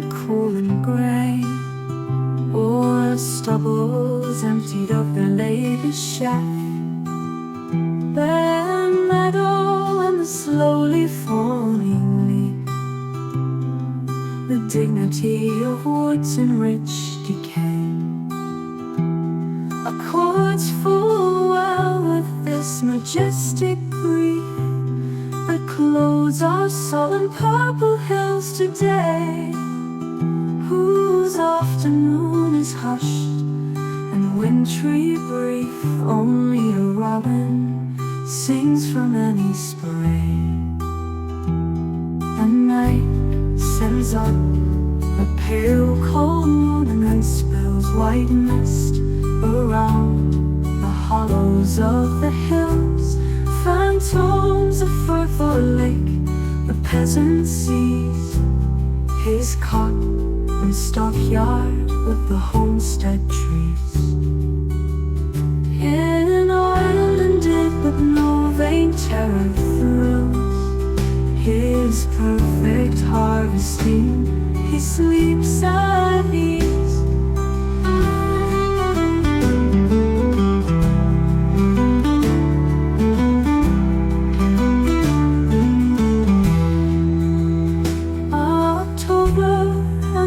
are cool and grey, or stubbles emptied of their latest sheaf. Bare meadow and the slowly falling leaf, the dignity of woods in rich decay, accords full well with this majestic grief that clothes our solemn purple hills today, whose afternoon is hushed and wintry brief. Only a robin sings from any spray, and night sends up a pale cold moon and then spills white mist around the hollows of the hills. Phantoms of firth or lake, the peasant sees his cot and stockyard with the homestead trees. In an islanded but no vain terror thrills his perfect harvesting, he sleeps at ease.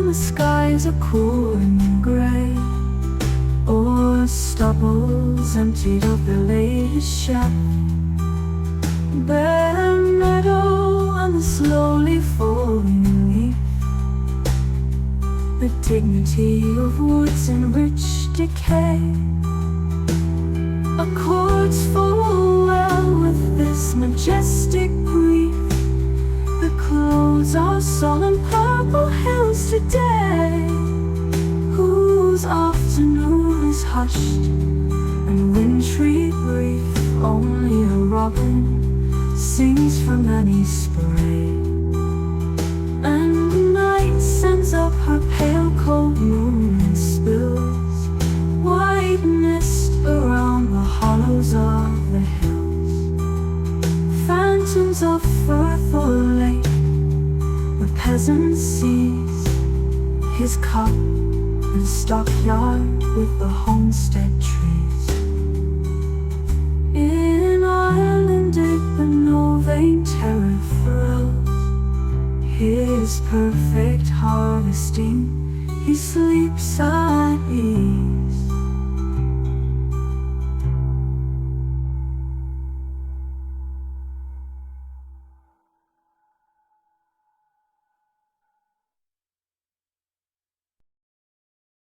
The skies are cool and grey, or stubbles emptied of their latest sheaf. Bare meadow and the slowly falling leaf, the dignity of woods in rich decay, accords full well with this majestic grief that clothes our solemn purple hills today, whose afternoon is hushed and wintry brief. Only a robin sings from any spray, and night sends up her pale cold moon and spills white mist around the hollows of the hills. Phantoms of firth or lake, the peasant sees his cot and stockyard with the homestead tree.